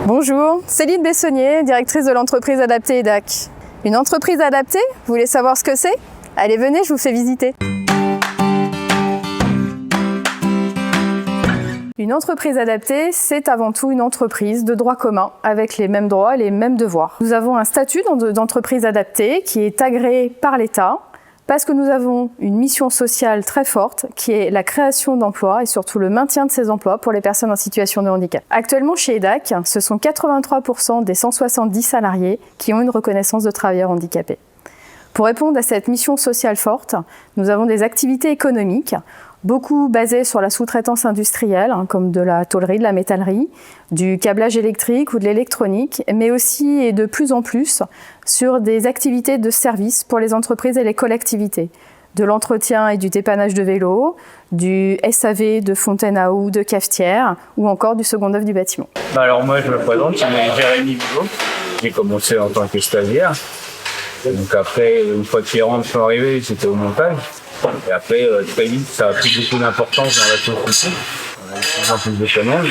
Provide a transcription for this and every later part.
Bonjour, Céline Bessonnier, directrice de l'entreprise adaptée EDAC. Une entreprise adaptée? Vous voulez savoir ce que c'est? Allez, venez, je vous fais visiter. Une entreprise adaptée, c'est avant tout une entreprise de droit commun, avec les mêmes droits et les mêmes devoirs. Nous avons un statut d'entreprise adaptée qui est agréé par l'État, parce que nous avons une mission sociale très forte qui est la création d'emplois et surtout le maintien de ces emplois pour les personnes en situation de handicap. Actuellement chez EDAC, ce sont 83% des 170 salariés qui ont une reconnaissance de travailleurs handicapés. Pour répondre à cette mission sociale forte, nous avons des activités économiques, beaucoup basées sur la sous-traitance industrielle, comme de la tôlerie, de la métallerie, du câblage électrique ou de l'électronique, mais aussi et de plus en plus sur des activités de service pour les entreprises et les collectivités, de l'entretien et du dépannage de vélos, du SAV de fontaine à eau, de cafetière, ou encore du second œuvre du bâtiment. Alors moi je me présente, je suis Jérémy Bigot. J'ai commencé en tant que stagiaire. Donc après, une fois que les rangs sont arrivés, c'était au montage. Et après, très vite, ça a pris beaucoup d'importance dans la société. On a de plus en plus de commandes.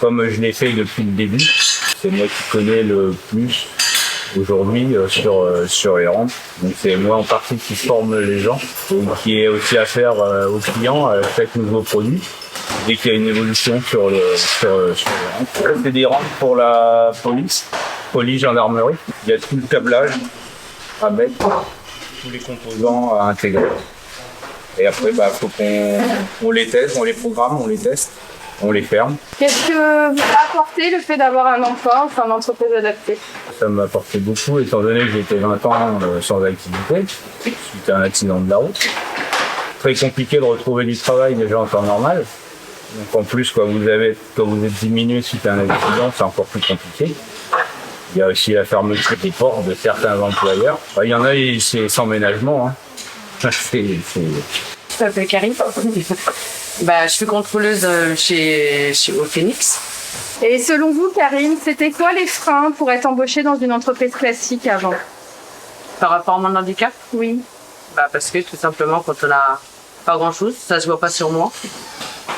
Comme je l'ai fait depuis le début, c'est moi qui connais le plus aujourd'hui sur les rampes. Donc c'est moi en partie qui forme les gens et qui est aussi affaire aux clients à chaque nouveau produit. Dès qu'il y a une évolution sur les rampes. C'est des rampes pour la police, gendarmerie. Il y a tout le câblage à mettre, tous les composants à intégrer. Et après, faut qu'on les teste, on les programme, on les teste, on les ferme. Qu'est-ce que vous a apporté le fait d'avoir un emploi enfin une entreprise adaptée? Ça m'a apporté beaucoup, étant donné que j'ai été 20 ans sans activité, suite à un accident de la route. Très compliqué de retrouver du travail déjà en temps normal. Donc en plus, quand vous êtes diminué suite à un accident, c'est encore plus compliqué. Il y a aussi la fermeture des portes de certains employeurs. Il y en a, c'est sans ménagement. Hein. Je m'appelle Karine. Je suis contrôleuse au Phoenix. Et selon vous, Karine, c'était quoi les freins pour être embauchée dans une entreprise classique avant? Par rapport à mon handicap? Oui. Parce que tout simplement, quand on n'a pas grand-chose, ça se voit pas sur moi.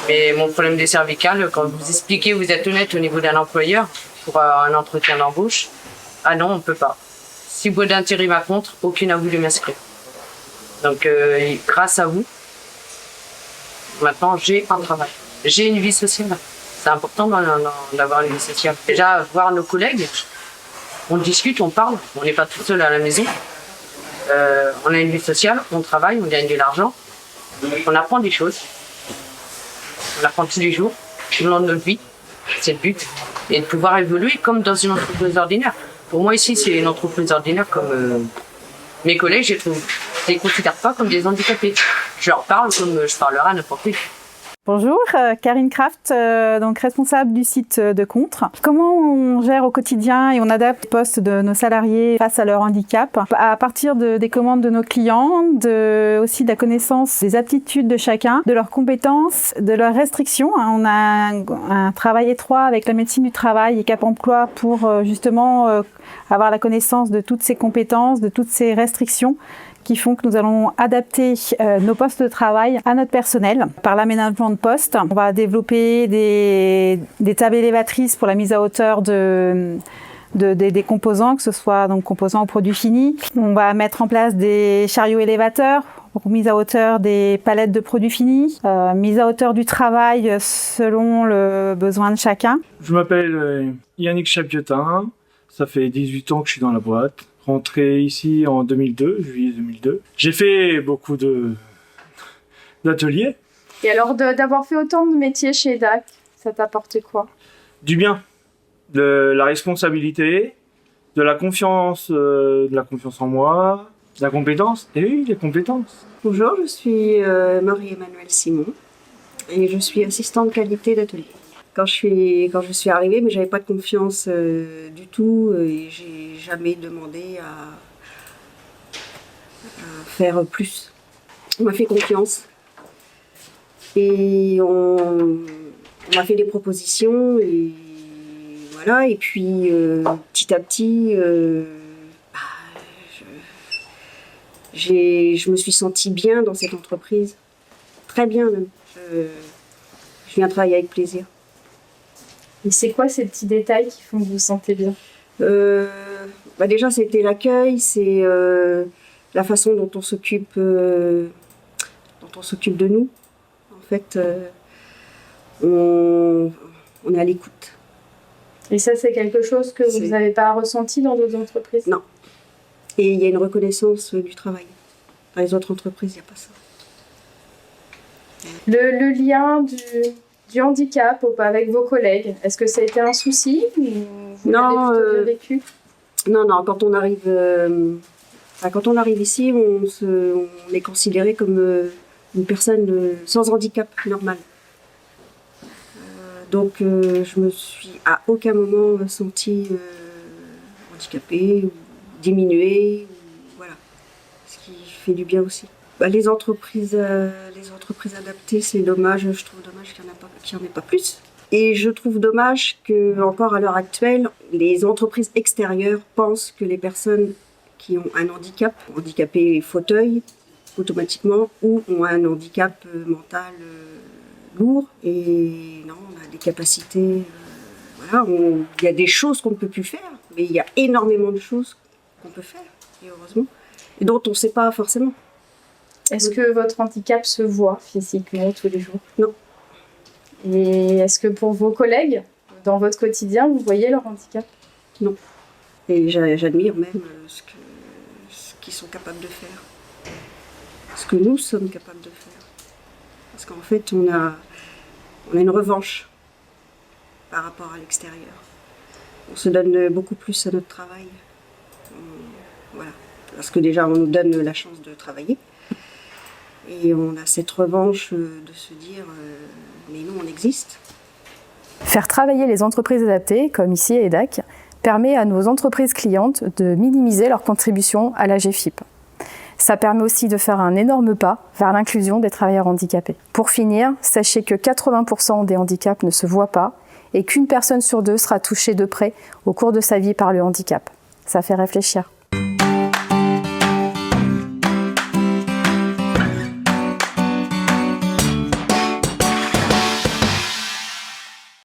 Mais mon problème des cervicales, quand vous expliquez, vous êtes honnête au niveau d'un employeur pour un entretien d'embauche, ah non, on ne peut pas. Si bout d'intérim à contre, aucune n'a voulu m'inscrire. Donc, grâce à vous, maintenant, j'ai un travail. J'ai une vie sociale. C'est important d'avoir une vie sociale. Déjà, voir nos collègues, on discute, on parle. On n'est pas tout seul à la maison. On a une vie sociale, on travaille, on gagne de l'argent. On apprend des choses. On apprend tous les jours, tout le long de notre vie. C'est le but. Et de pouvoir évoluer comme dans une entreprise ordinaire. Pour moi, ici, c'est une entreprise ordinaire comme mes collègues, je ne les considère pas comme des handicapés. Je leur parle comme je parlerai à n'importe qui. Bonjour, Karine Kraft, donc responsable du site de Contre. Comment on gère au quotidien et on adapte le poste de nos salariés face à leur handicap à partir des commandes de nos clients, aussi de la connaissance des aptitudes de chacun, de leurs compétences, de leurs restrictions. On a un travail étroit avec la médecine du travail et Cap Emploi pour justement avoir la connaissance de toutes ces compétences, de toutes ces restrictions qui font que nous allons adapter nos postes de travail à notre personnel par l'aménagement de postes. On va développer des tables élévatrices pour la mise à hauteur des composants, que ce soit donc composants ou produits finis. On va mettre en place des chariots élévateurs pour mise à hauteur des palettes de produits finis, mise à hauteur du travail selon le besoin de chacun. Je m'appelle Yannick Chapiotin, ça fait 18 ans que je suis dans la boîte. Rentré ici en 2002, juillet 2002. J'ai fait beaucoup d'ateliers. Et alors d'avoir fait autant de métiers chez EDAC, ça t'a apporté quoi? Du bien, de la responsabilité, de la confiance en moi, de la compétence. Et oui, les compétences. Bonjour, je suis Marie-Emmanuelle Simon et je suis assistante qualité d'atelier. Quand je suis arrivée, mais j'avais pas de confiance du tout et j'ai jamais demandé à faire plus. On m'a fait confiance et on m'a fait des propositions et voilà. Et puis petit à petit, je me suis sentie bien dans cette entreprise, très bien même. Je viens travailler avec plaisir. Et c'est quoi ces petits détails qui font que vous vous sentez bien? Déjà, c'était l'accueil, c'est la façon dont on s'occupe de nous. En fait, on est à l'écoute. Et ça, c'est quelque chose que vous n'avez pas ressenti dans d'autres entreprises? Non. Et il y a une reconnaissance du travail. Dans les autres entreprises, il n'y a pas ça. Le lien du handicap avec vos collègues, est-ce que ça a été un souci ou vous l'avez plutôt bien vécu? Non, quand on arrive ici, on est considéré comme une personne sans handicap normal. Donc je me suis à aucun moment sentie handicapée ou diminuée, voilà. Ce qui fait du bien aussi. Les entreprises adaptées, c'est dommage, je trouve dommage qu'il n'y en ait pas plus. Et je trouve dommage que, encore à l'heure actuelle, les entreprises extérieures pensent que les personnes qui ont un handicapé fauteuil, automatiquement, ou ont un handicap mental lourd, et non, on a des capacités, il y a des choses qu'on ne peut plus faire, mais il y a énormément de choses qu'on peut faire, et heureusement, et dont on ne sait pas forcément. Est-ce que votre handicap se voit physiquement tous les jours? Non. Et est-ce que pour vos collègues, dans votre quotidien, vous voyez leur handicap? Non. Et j'admire même ce qu'ils sont capables de faire. Ce que nous sommes capables de faire. Parce qu'en fait, on a une revanche par rapport à l'extérieur. On se donne beaucoup plus à notre travail. Voilà. Parce que déjà, on nous donne la chance de travailler. Et on a cette revanche de se dire mais nous, on existe. Faire travailler les entreprises adaptées, comme ici à EDAC, permet à nos entreprises clientes de minimiser leur contribution à la GFIP. Ça permet aussi de faire un énorme pas vers l'inclusion des travailleurs handicapés. Pour finir, sachez que 80% des handicaps ne se voient pas et qu'une personne sur deux sera touchée de près au cours de sa vie par le handicap. Ça fait réfléchir.